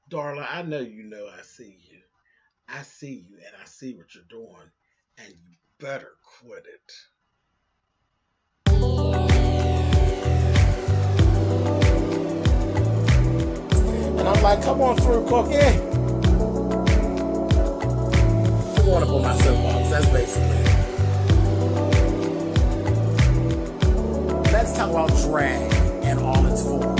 Darla, I know I see you. I see you and I see what you're doing. And you better quit it. And I'm like, come on through, Cookie. I want to put my soapbox. That's basically it. Let's talk about drag and all its forms.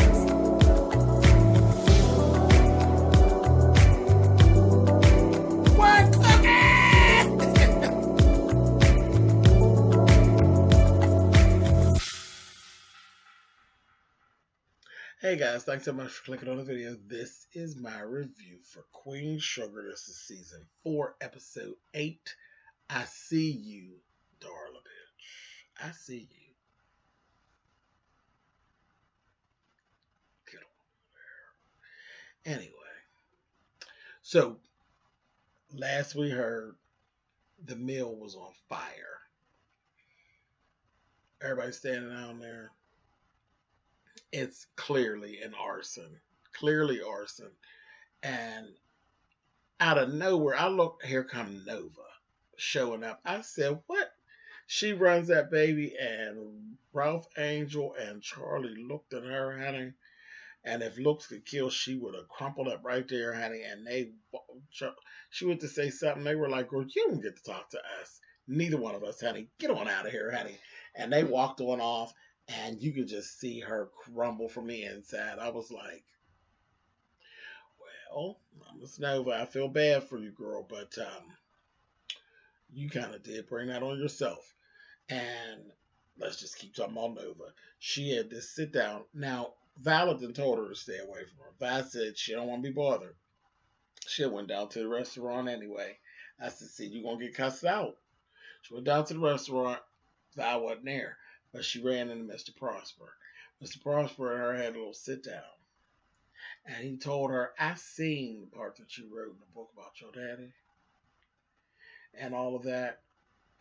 What, Cookie? Hey guys, thanks so much for clicking on the video. This is my review for Queen Sugar. This is season 4, episode 8. I see you, Darla, bitch. I see you. Get on there. Anyway, so last we heard, the mill was on fire. Everybody standing down there. It's clearly an arson. Clearly arson. And out of nowhere, I look, here come Nova showing up. I said, what? She runs that baby, and Ralph Angel and Charley looked at her, honey. And if looks could kill, she would have crumpled up right there, honey. And she went to say something. They were like, girl, you don't get to talk to us. Neither one of us, honey. Get on out of here, honey. And they walked on off, and you could just see her crumble from the inside. I was like, well, Miss Nova, I feel bad for you, girl, but you kind of did bring that on yourself. And let's just keep talking about Nova. She had this sit down. Now, Valentin told her to stay away from her. Val said she don't want to be bothered. She went down to the restaurant anyway. I said, see, you're going to get cussed out. She went down to the restaurant. Val wasn't there, but she ran into Mr. Prosper. Mr. Prosper and her had a little sit down. And he told her, I seen the part that you wrote in the book about your daddy and all of that,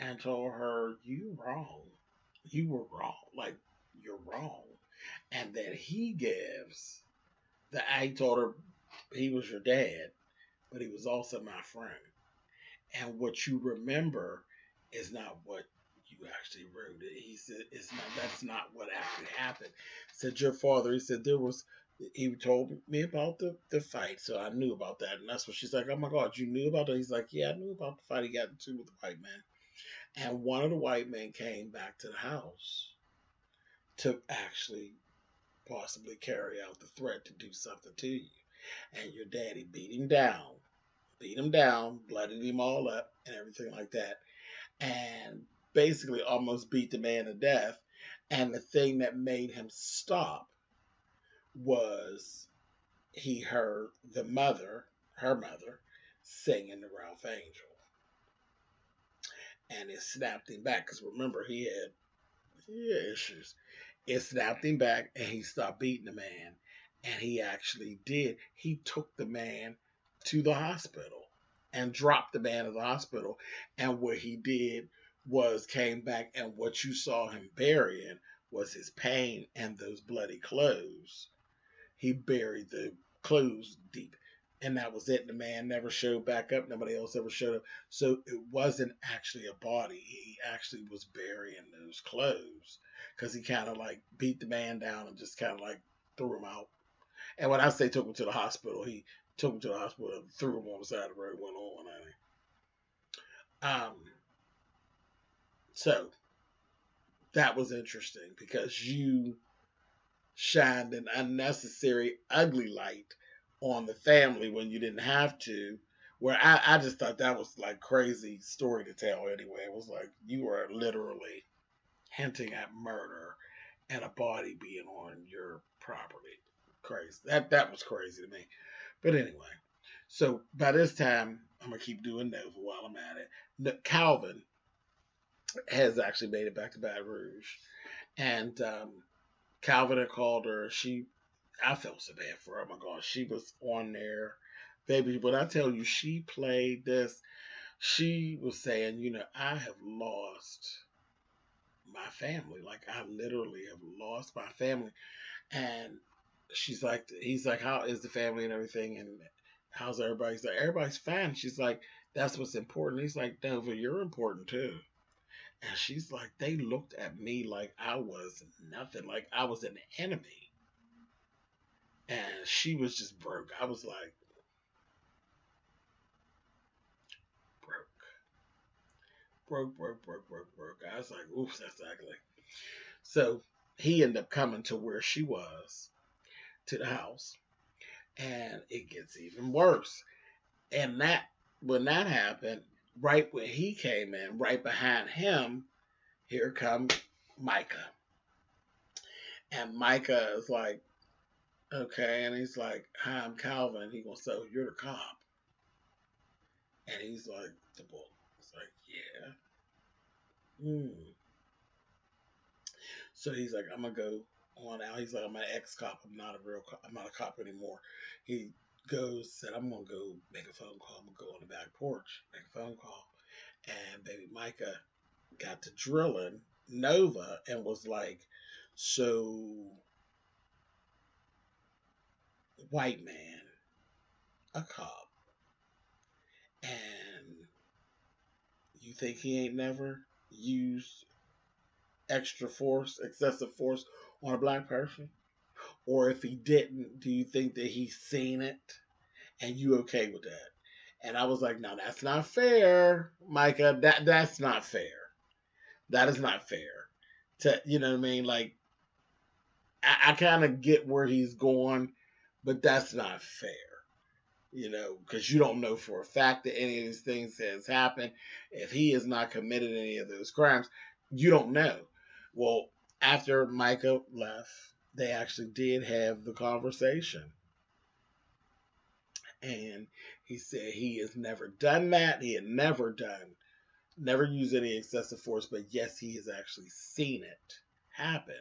and told her, you wrong. You were wrong. Like, you're wrong. And that he gives he told her he was your dad, but he was also my friend. And what you remember is not what you actually wrote. He said that's not what actually happened. Said your father, he said he told me about the fight, so I knew about that. And that's what she's like, oh my God, you knew about that? He's like, yeah, I knew about the fight he got into with the white man. And one of the white men came back to the house to actually possibly carry out the threat to do something to you. And your daddy beat him down, blooded him all up, and everything like that. And basically almost beat the man to death. And the thing that made him stop was he heard her mother, singing the Ralph Angel. And it snapped him back, because remember, he had issues. It snapped him back, and he stopped beating the man. And he actually did. He took the man to the hospital and dropped the man at the hospital. And what he did was came back, and what you saw him burying was his pain and those bloody clothes. He buried the clothes deep, and that was it. The man never showed back up. Nobody else ever showed up. So it wasn't actually a body. He actually was burying those clothes, because he kind of like beat the man down and just kind of like threw him out. And when I say took him to the hospital, he took him to the hospital and threw him on the side of the road, went on. So that was interesting, because you shined an unnecessary, ugly light on the family when you didn't have to. Where I just thought that was like crazy story to tell anyway. It was like you were literally hinting at murder and a body being on your property. Crazy. That was crazy to me. But anyway, so by this time, I'm gonna keep doing Nova while I'm at it. Calvin has actually made it back to Baton Rouge, and Calvin had called her. I felt so bad for her. Oh my gosh, she was on there, baby. When I tell you, she played this. She was saying, I have lost my family. Like, I literally have lost my family. And he's like, how is the family and everything? And how's everybody? He's like, everybody's fine. She's like, that's what's important. He's like, Nova, you're important too. And she's like, they looked at me like I was nothing, like I was an enemy. And she was just broke. I was like, broke. Broke. I was like, oops, that's ugly. So he ended up coming to where she was, to the house. And it gets even worse. And that, when that happened, right when he came in, right behind him, here comes Micah. And Micah is like, okay. And he's like, hi, I'm Calvin. He goes, so you're the cop. And he's like, the boy. It's like, yeah. So he's like, I'm going to go on out. He's like, I'm an ex-cop. I'm not a real cop. I'm not a cop anymore. He said, I'm going to go make a phone call. I'm going to go on the back porch, make a phone call. And baby Micah got to drilling Nova and was like, so white man, a cop, and you think he ain't never used excessive force on a black person? Or if he didn't, do you think that he's seen it and you okay with that? And I was like, no, that's not fair, Micah. That's not fair. That is not fair. You know what I mean? Like, I kind of get where he's going, but that's not fair. You know, because you don't know for a fact that any of these things has happened. If he has not committed any of those crimes, you don't know. Well, after Micah left, they actually did have the conversation. And he said he has never done that. He had never used any excessive force, but yes, he has actually seen it happen.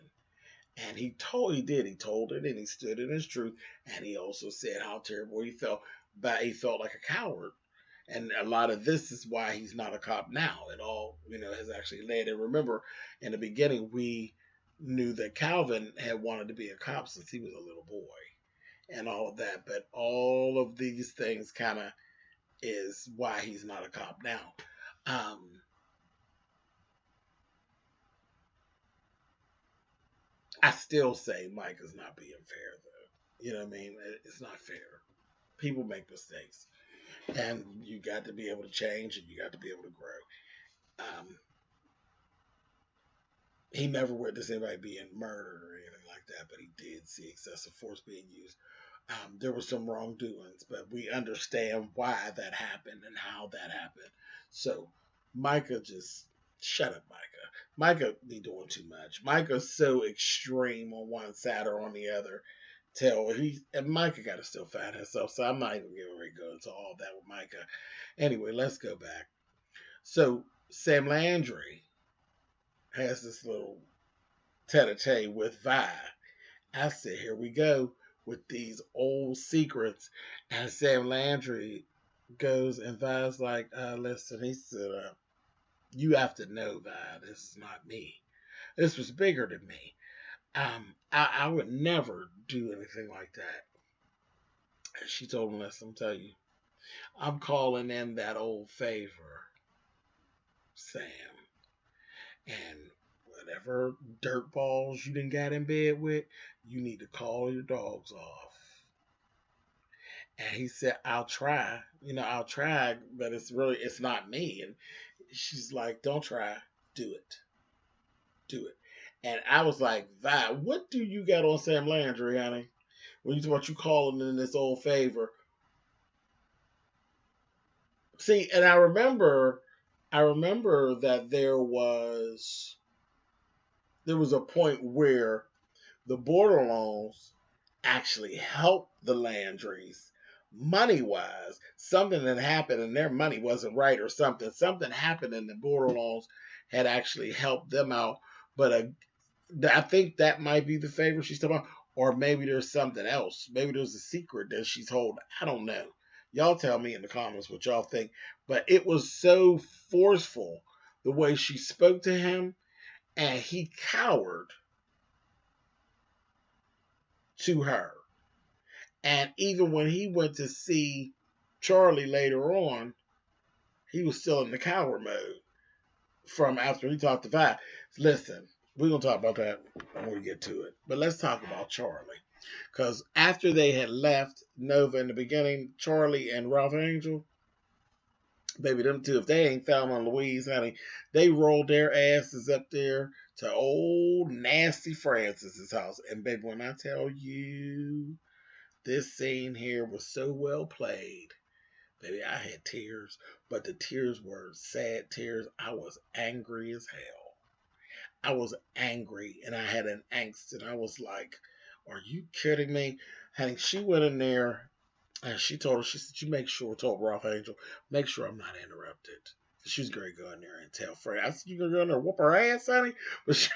And he told it, and he stood in his truth. And he also said how terrible he felt, but he felt like a coward. And a lot of this is why he's not a cop now. It all, has actually led. And remember, in the beginning, we knew that Calvin had wanted to be a cop since he was a little boy and all of that. But all of these things kind of is why he's not a cop now. I still say Mike is not being fair, though. You know what I mean? It's not fair. People make mistakes. And you got to be able to change and you got to be able to grow. He never witnessed anybody being murdered or anything like that, but he did see excessive force being used. There was some wrongdoings, but we understand why that happened and how that happened. So Micah just shut up, Micah. Micah be doing too much. Micah's so extreme on one side or on the other. And Micah got to still find himself. So I'm not even getting ready to go into all that with Micah. Anyway, let's go back. So Sam Landry has this little tete-a-tete with Vi. I said, here we go with these old secrets. And Sam Landry goes and Vi's like, listen, he said, you have to know, Vi, this is not me. This was bigger than me. I would never do anything like that. And she told him, listen, I'm telling you, I'm calling in that old favor, Sam. And whatever dirt balls you done got in bed with, you need to call your dogs off. And he said, I'll try. I'll try, but it's not me. And she's like, don't try. Do it. Do it. And I was like, Vi, what do you got on Sam Landry, honey? When you talk about you calling in this old favor. See, and I remember that there was a point where the Borderlones actually helped the Landrys money-wise. Something that happened and their money wasn't right or something. Something happened and the Borderlones had actually helped them out. But I think that might be the favor she's talking about. Or maybe there's something else. Maybe there's a secret that she's holding. I don't know. Y'all tell me in the comments what y'all think. But it was so forceful the way she spoke to him. And he cowered to her. And even when he went to see Charley later on, he was still in the coward mode from after he talked to Vi. Listen, we're going to talk about that when we get to it. But let's talk about Charley. Because after they had left Nova in the beginning, Charley and Ralph Angel, baby, them two, if they ain't found on Louise, honey, they rolled their asses up there to old nasty Francis's house. And baby, when I tell you, this scene here was so well played. Baby, I had tears, but the tears were sad tears. I was angry as hell. I was angry, and I had an angst, and I was like, are you kidding me? Honey, she went in there, and she told her, she said, you make sure, told Ralph Angel, make sure I'm not interrupted. She was going to go in there and tell Fred. I said, you going to go in there and whoop her ass, honey? But she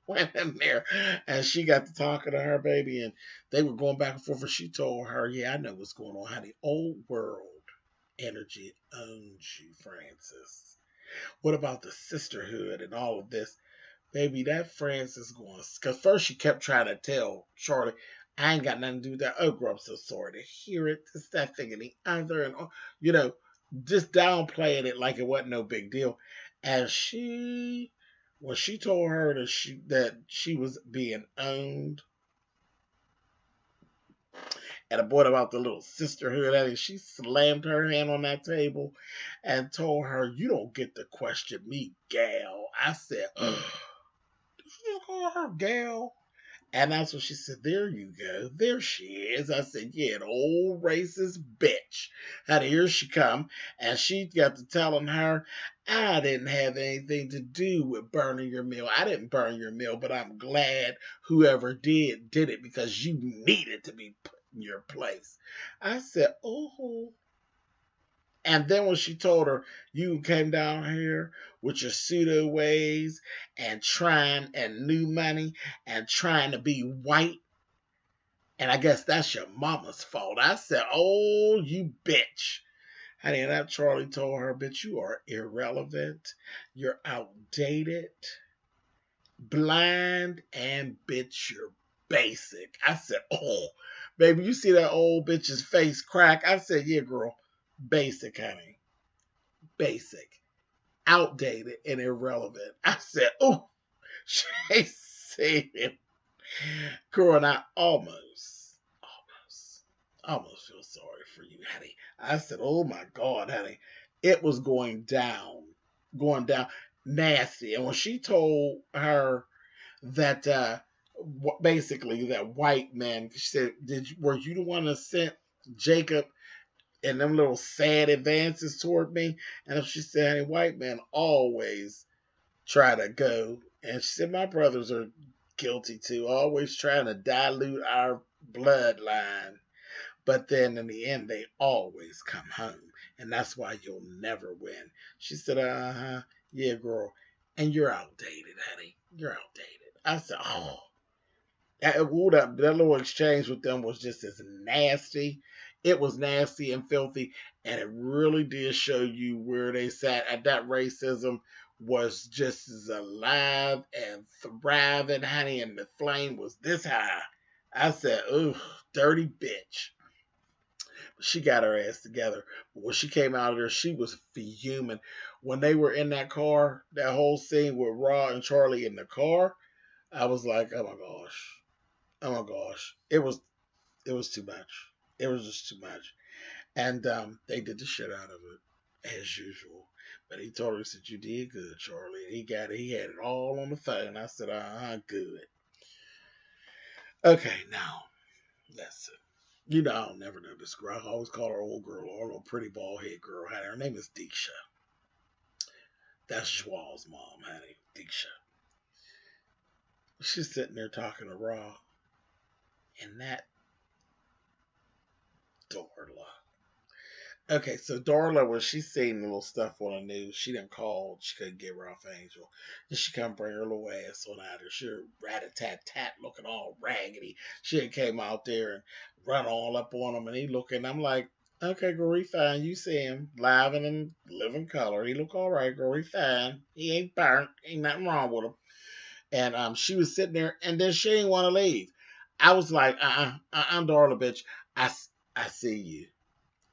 went in there, and she got to talking to her, baby, and they were going back and forth, and she told her, yeah, I know what's going on, honey. Old world energy owns you, Francis. What about the sisterhood and all of this? Baby, that Francis going, because first she kept trying to tell Charley, I ain't got nothing to do with that. Oh, girl, I'm so sorry to hear it. This, that thing, and the other, and you know, just downplaying it like it wasn't no big deal. And when she told her that she was being owned, and about the little sisterhood, and she slammed her hand on that table and told her, you don't get to question me, gal. I said, ugh. Did you call her gal? And that's what she said. There you go. There she is. I said, yeah, an old racist bitch. And here she come. And she got to telling her, I didn't have anything to do with burning your meal. I didn't burn your meal, but I'm glad whoever did it because you needed to be put in your place. I said, oh. And then when she told her, you came down here with your pseudo ways and trying and new money and trying to be white, and I guess that's your mama's fault. I said, oh, you bitch. Honey, and that Charley told her, bitch, you are irrelevant. You're outdated, blind, and bitch, you're basic. I said, oh, baby, you see that old bitch's face crack? I said, yeah, girl, basic, honey. Basic, outdated, and irrelevant. I said, oh, she said it. Girl, and I almost feel sorry for you, honey. I said, oh my God, honey. It was going down, nasty. And when she told her that, basically, that white man, she said, were you the one that sent Jacob and them little sad advances toward me? And she said, hey, white men always try to go. And she said, my brothers are guilty too, always trying to dilute our bloodline. But then in the end, they always come home. And that's why you'll never win. She said, uh-huh, yeah, girl. And you're outdated, honey. You're outdated. I said, oh. That little exchange with them was just as nasty. It was nasty and filthy, and it really did show you where they sat. At that racism was just as alive and thriving, honey, and the flame was this high. I said, ooh, dirty bitch. She got her ass together. But when she came out of there, she was fuming. When they were in that car, that whole scene with Raw and Charley in the car, I was like, oh my gosh. Oh my gosh. It was too much. It was just too much. And they did the shit out of it, as usual. But he told her, he said, you did good, Charley. And he had it all on the phone. I said, good. Okay, now, listen. You know, I'll never know this girl. I always call her old girl or a little pretty bald head girl. Honey. Her name is Deisha. That's Joel's mom, honey. Deisha. She's sitting there talking to Raw. And that Darla. Okay, so Darla, when she seen the little stuff on the news, she done called. She couldn't get Ralph Angel. And she come bring her little ass on out there. She rat-a-tat-tat looking all raggedy. She had came out there and run all up on him. And he looking. I'm like, okay, girl, he fine. You see him live and in living color. He look all right, girl. He fine. He ain't burnt. Ain't nothing wrong with him. And she was sitting there, and then she didn't want to leave. I was like, Darla, bitch. I see you.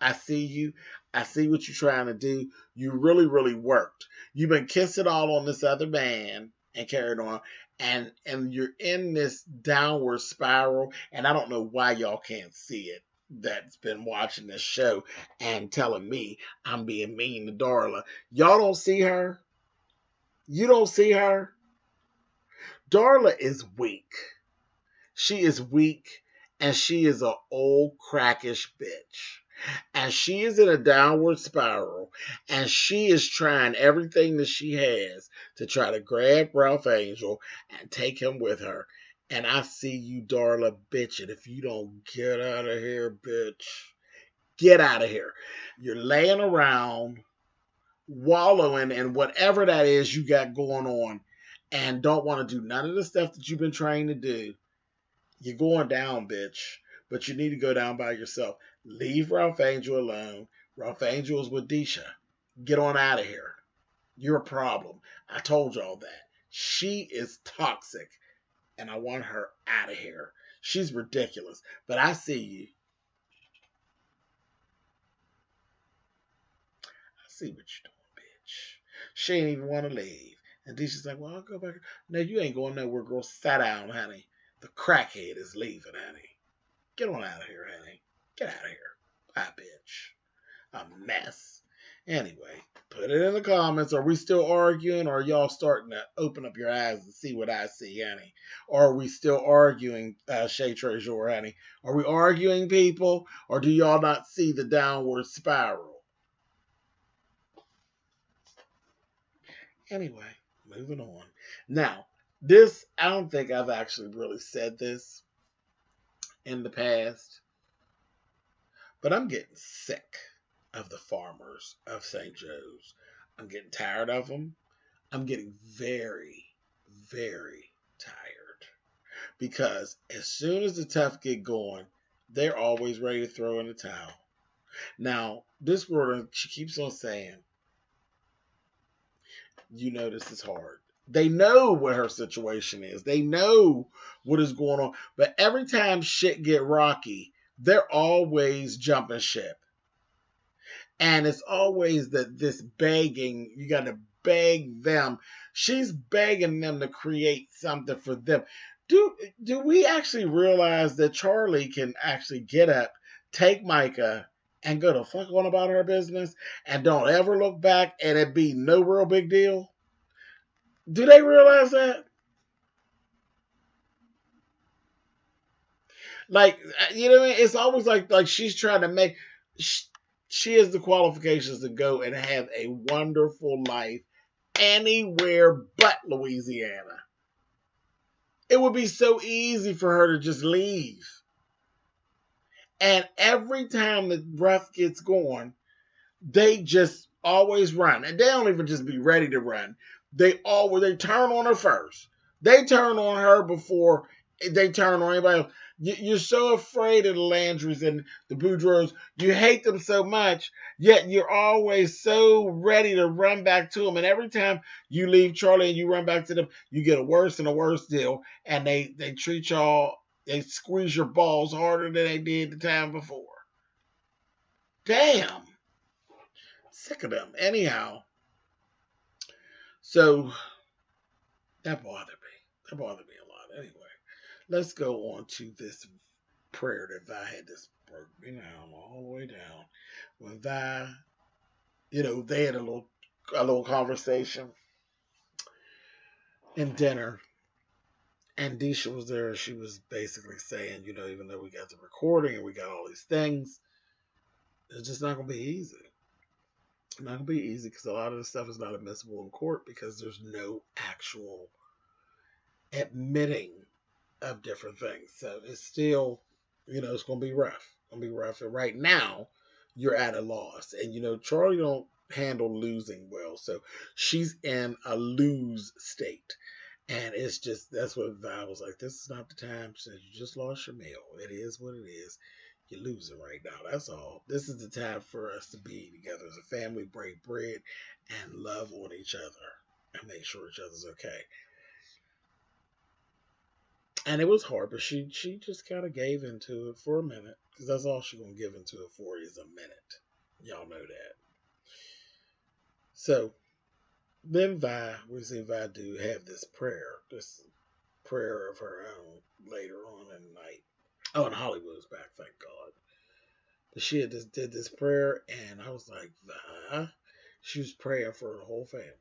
I see you. I see what you're trying to do. You really, really worked. You've been kissing all on this other man and carried on. And you're in this downward spiral. And I don't know why y'all can't see it. That's been watching this show and telling me I'm being mean to Darla. Y'all don't see her. You don't see her. Darla is weak. She is weak and she is an old crackish bitch. And she is in a downward spiral and she is trying everything that she has to try to grab Ralph Angel and take him with her. And I see you, Darla, bitching. If you don't get out of here, bitch, get out of here. You're laying around, wallowing in whatever that is you got going on and don't want to do none of the stuff that you've been trained to do. You're going down, bitch. But you need to go down by yourself. Leave Ralph Angel alone. Ralph Angel is with Disha. Get on out of here. You're a problem. I told y'all that. She is toxic. And I want her out of here. She's ridiculous. But I see you. I see what you're doing, bitch. She ain't even want to leave. And Disha's like, well, I'll go back. No, you ain't going nowhere, girl. Sit down, honey. The crackhead is leaving, honey. Get on out of here, honey. Get out of here. Bye, bitch. A mess. Anyway, put it in the comments. Are we still arguing, or are y'all starting to open up your eyes and see what I see, honey? Or are we still arguing, Shay Treasure, honey? Are we arguing, people, or do y'all not see the downward spiral? Anyway, moving on. Now, this, I don't think I've actually really said this in the past, but I'm getting sick of the farmers of St. Joe's. I'm getting tired of them. I'm getting very, very tired. Because as soon as the tough get going, they're always ready to throw in the towel. Now, this girl, she keeps on saying, you know this is hard. They know what her situation is. They know what is going on. But every time shit get rocky, they're always jumping ship. And it's always that this begging, you got to beg them. She's begging them to create something for them. Do we actually realize that Charley can actually get up, take Micah, and go the fuck on about her business and don't ever look back and it be no real big deal? Do they realize that? Like, you know what I mean? It's always like she's trying to make... She has the qualifications to go and have a wonderful life anywhere but Louisiana. It would be so easy for her to just leave. And every time the rough gets going, they just always run. And they don't even just be ready to run. They turn on her first. They turn on her before they turn on anybody else. You're so afraid of the Landrys and the Boudreaux. You hate them so much, yet you're always so ready to run back to them. And every time you leave Charley and you run back to them, you get a worse and a worse deal. And they treat y'all, they squeeze your balls harder than they did the time before. Damn. Sick of them. Anyhow, so that bothered me. That bothered me a lot. Anyway, let's go on to this prayer that Vi had. This broke me down all the way down. When Vi, they had a little conversation in dinner, and Disha was there. She was basically saying, even though we got the recording and we got all these things, it's just not going to be easy. Not going to be easy because a lot of the stuff is not admissible in court because there's no actual admitting of different things. So it's still, it's going to be rough. It's going to be rough. And right now, you're at a loss. And, Charley don't handle losing well. So she's in a lose state. And it's just, that's what Vi was like, this is not the time. She said, you just lost your meal. It is what it is. You're losing right now. That's all. This is the time for us to be together as a family, break bread, and love on each other and make sure each other's okay. And it was hard, but she just kind of gave into it for a minute, because that's all she's gonna give into it for is a minute. Y'all know that. So then we see Vi do have this prayer of her own later on in the night. Oh, and Hollywood's back, thank God. But she had just did this prayer, and I was like, Vi, she was praying for her whole family.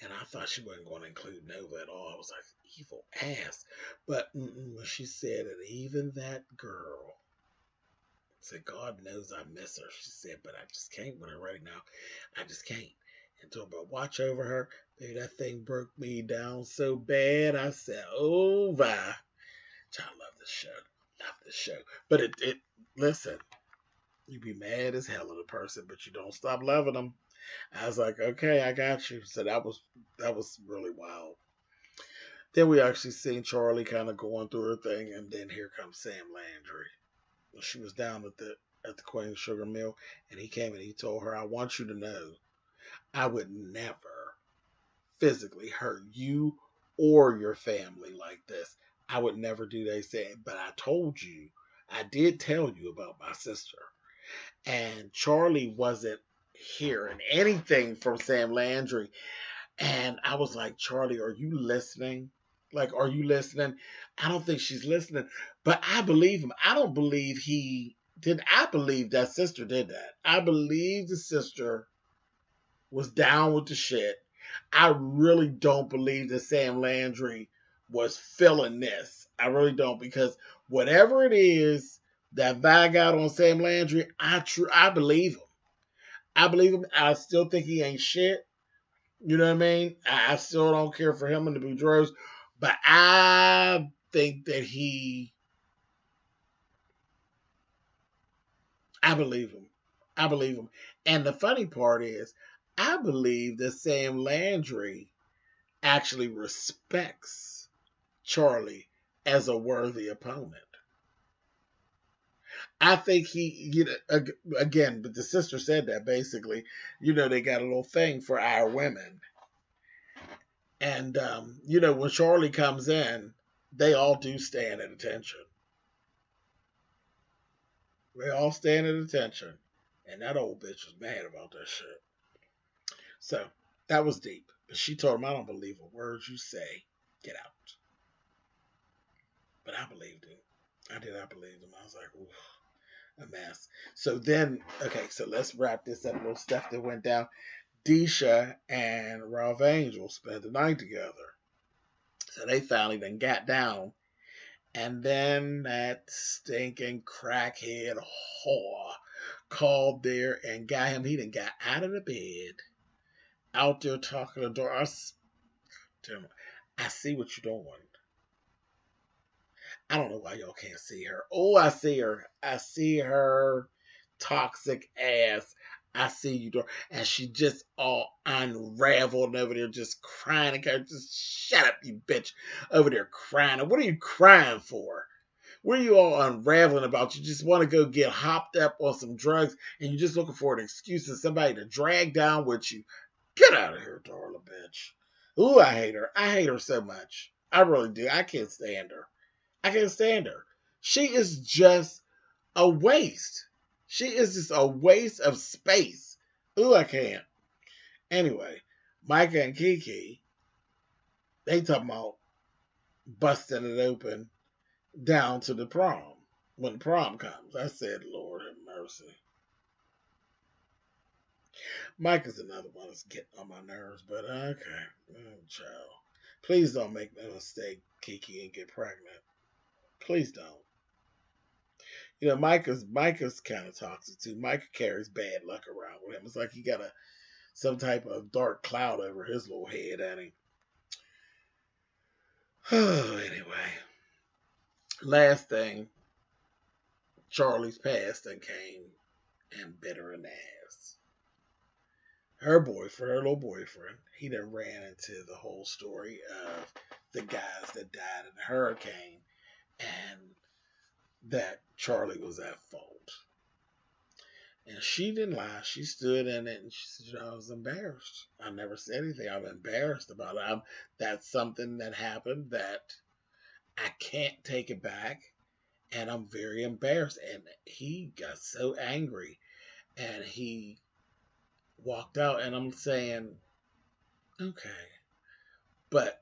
And I thought she wasn't going to include Nova at all. I was like, evil ass. But when she said it, even that girl said, God knows I miss her. She said, but I just can't with her right now. I just can't. And told her, watch over her. Baby, that thing broke me down so bad. I said, oh, Vi. I love this show. Love this show. But listen, you be mad as hell at a person, but you don't stop loving them. I was like, okay, I got you. So that was really wild. Then we actually seen Charley kind of going through her thing, and then here comes Sam Landry. She was down at the Queen Sugar Mill, and he came and he told her, I want you to know, I would never physically hurt you or your family like this. I would never do that. He said, but I did tell you about my sister. And Charley wasn't hearing anything from Sam Landry. And I was like, Charley, are you listening? Like, are you listening? I don't think she's listening. But I believe him. I don't believe he did. I believe that sister did that. I believe the sister was down with the shit. I really don't believe that Sam Landry was feeling this. I really don't, because whatever it is that Vi got on Sam Landry, I believe him. I believe him. I still think he ain't shit. You know what I mean? I still don't care for him and the Boudreaux, but I think that I believe him. I believe him. And the funny part is, I believe that Sam Landry actually respects Charley as a worthy opponent. I think again, but the sister said that basically, they got a little thing for our women. And, when Charley comes in, they all do stand at attention. They all stand at attention. And that old bitch was mad about that shit. So, that was deep. But she told him, I don't believe a word you say. Get out. But I believed him. I believe him. I was like, ooh, a mess. So then, okay, so let's wrap this up. Little stuff that went down. Deisha and Ralph Angel spent the night together. So they finally then got down. And then that stinking crackhead whore called there and got him. He done got out of the bed, out there talking to the door. I see what you're doing. I don't know why y'all can't see her. Oh, I see her. I see her toxic ass. I see you, door. And she just all unraveled over there, just crying. Just shut up, you bitch. Over there crying. What are you crying for? What are you all unraveling about? You just want to go get hopped up on some drugs, and you're just looking for an excuse and somebody to drag down with you. Get out of here, Darla, bitch. Ooh, I hate her. I hate her so much. I really do. I can't stand her. I can't stand her. She is just a waste. She is just a waste of space. Ooh, I can't. Anyway, Micah and Kiki, they talking about busting it open down to the prom. When the prom comes, I said, Lord have mercy. Micah's another one that's getting on my nerves, but okay. Oh, child. Please don't make no mistake, Kiki, and get pregnant. Please don't. Micah's kind of toxic too. Micah carries bad luck around with him. It's like he got some type of dark cloud over his little head, ain't he? Oh, anyway. Last thing, Charley's passed and came and bit her in the ass. Her little boyfriend, he done ran into the whole story of the guys that died in the hurricane and that Charley was at fault. And she didn't lie. She stood in it and she said, I was embarrassed. I never said anything. I'm embarrassed about it. That's something that happened that I can't take it back, and I'm very embarrassed. And he got so angry, and he walked out, and I'm saying, okay, but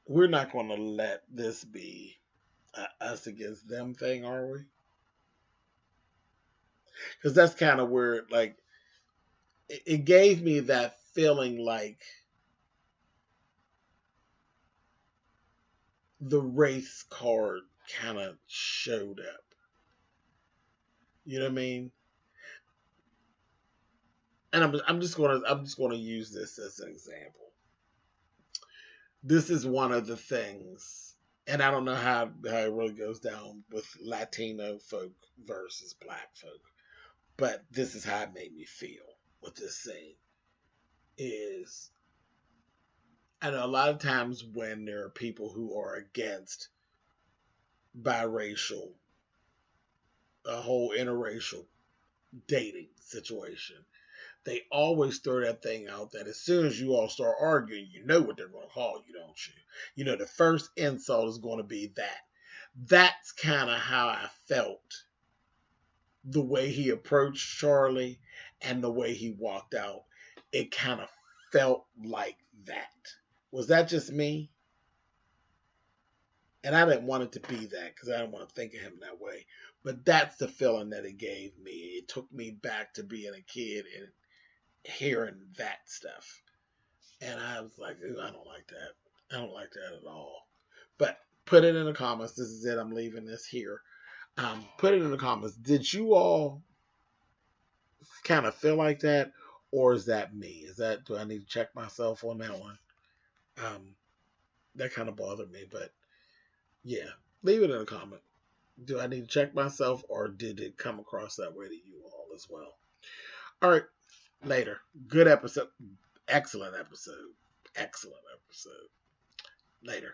we're not going to let this be a us against them thing, are we? Because that's kind of where, like, it gave me that feeling like the race card kind of showed up. You know what I mean? And I'm just gonna use this as an example. This is one of the things, and I don't know how it really goes down with Latino folk versus Black folk, but this is how it made me feel with this scene. Is I know a lot of times when there are people who are against biracial, a whole interracial dating situation, they always throw that thing out that as soon as you all start arguing, you know what they're going to call you, don't you? You know, the first insult is going to be that. That's kind of how I felt the way he approached Charley and the way he walked out. It kind of felt like that. Was that just me? And I didn't want it to be that because I didn't want to think of him that way. But that's the feeling that it gave me. It took me back to being a kid and hearing that stuff. And I was like, ooh, I don't like that. I don't like that at all. But put it in the comments. This is it. I'm leaving this here. Put it in the comments. Did you all kind of feel like that? Or is that me? Do I need to check myself on that one? That kind of bothered me. But yeah, leave it in a comment. Do I need to check myself, or did it come across that way to you all as well? All right, later. Good episode. Excellent episode. Excellent episode. Later.